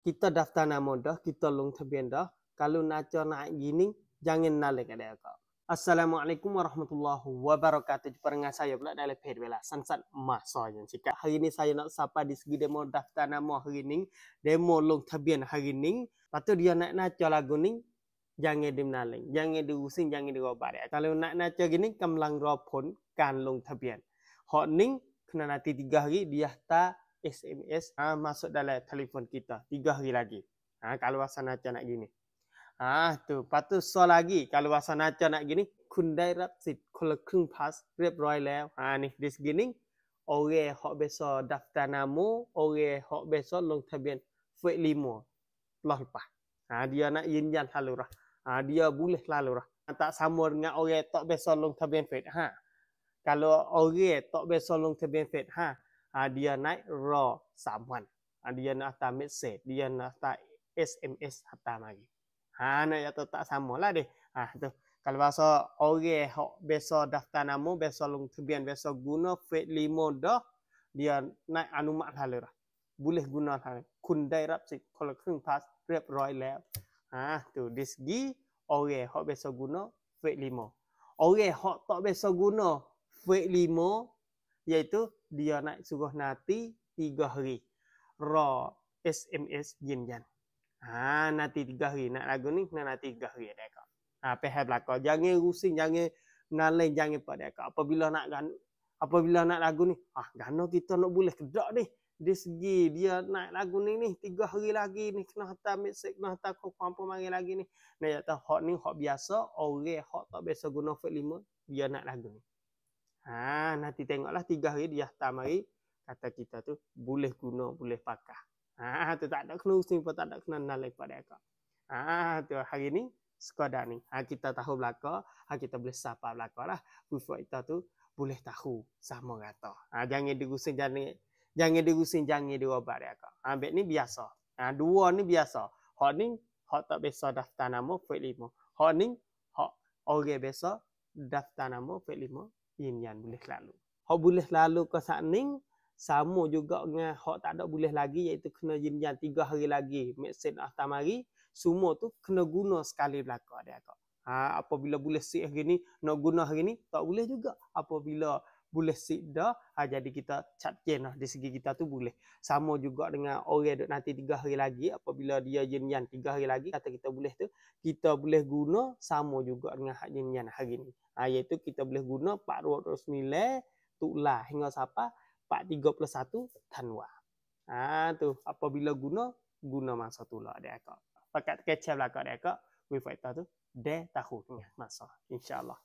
Kita daftar nama dah, kita log tabian dah. Kalau nak naik gini, jangan nalik ada kau. Assalamualaikum warahmatullahi wabarakatuh. Jumpa dengan saya pula dalam page Bella Sansan Masa yang cakap. Hari ini saya nak sapa di segi demo daftar nama hari ini, demo log tabian hari ini. Lepas tu dia nak naca lagu ni, jangan dimnaling, jangan diusing, jangan dirobat. Kalau nak naca gini, kamlang ropon kan log tabian. Hot ni kena nanti 3 hari dia tak SMS masuk dalam telefon kita 3 hari lagi. Kalau asal nak nak gini. Tu. Lepas tu so lagi kalau asal nak nak gini, kunได้รับสิทธิ์คนละครึ่ง pass เรียบร้อยแล้ว. Ni di segini orang hok besok daftar nama, orang hok besok log tabian fake 5 lah lepas. Dia nakยืนยัน lalu lah. Dia boleh lalu lah. Tak sama dengan orang tak besok log tabian fake. Kalau orang tak besok log tabian fake, dia naik raw 3 วัน. Dia nak hantar message, dia nak hantar SMS hantar lagi. Nak tu tak samalah deh. Tu. Kalau bahasa orang hok besok daftar nama, besok log tabian, besok guna fake 5 dah, dia naik anumat lalu lah. Boleh guna lalu. Kun ได้รับสิทธิ์คนละครึ่ง pass เรียบร้อยแล้ว. Tu di segi orang hok besok guna fake 5. Orang hok tak besok guna fake 5 iaitu dia nak suruh nanti 3 hari. Raw SMS ยืนยัน. Nanti 3 hari. Nak lagu ni kena nanti 3 hari ada kau. Pahal belakang. Jangan rusing, jangan nalai, jangan pada kau. Apabila nak lagu ni, gano kita nak boleh kedak ni. Di segi dia nak lagu ni 3 hari lagi ni kena hantar message, kena hantar apa mari lagi ni. Nah ya tahu hot ni hot biasa, orang hot tak biasa guna fake 5 dia nak lagu ni. Nanti tengoklah 3 hari dia hantar mari kata kita tu boleh guna, boleh pakai. Tu tak ada kena using pun tak ada kena nalai pada kau. Tu hari ni sekadar ni. Kita tahu belaka, kita boleh sapa belaka lah. Before kita tu boleh tahu sama kata. Jangan digusing, jangan digusing, jangan dirobat dia kau. Ambek ni biasa. Dua ni biasa. Hak ni hak tak biasa daftar nama fake 5. Hak ni hak orang biasa daftar nama fake 5 yan boleh lalu. Hak boleh lalu ke saat ni sama juga dengan hak tak ada boleh lagi iaitu kena yan 3 hari lagi. Message hantar mari, semua tu kena guna sekali belaka dia kau. Apabila boleh sik hari ni, nak guna hari ni tak boleh juga. Apabila boleh sik dah, jadi kita captain lah di segi kita tu boleh. Sama juga dengan orang duk nanti 3 hari lagi, apabila dia yan 3 hari lagi kata kita boleh tu, kita boleh guna sama juga dengan hak yan hari ni. Iaitu kita boleh guna 429 Tulah hingga siapa 431 Tanwa. Tu apabila guna masa tulah dia kau. Pakat kecap lah kau dia kau. Wi-Fi tu deh tahu masa insyaallah.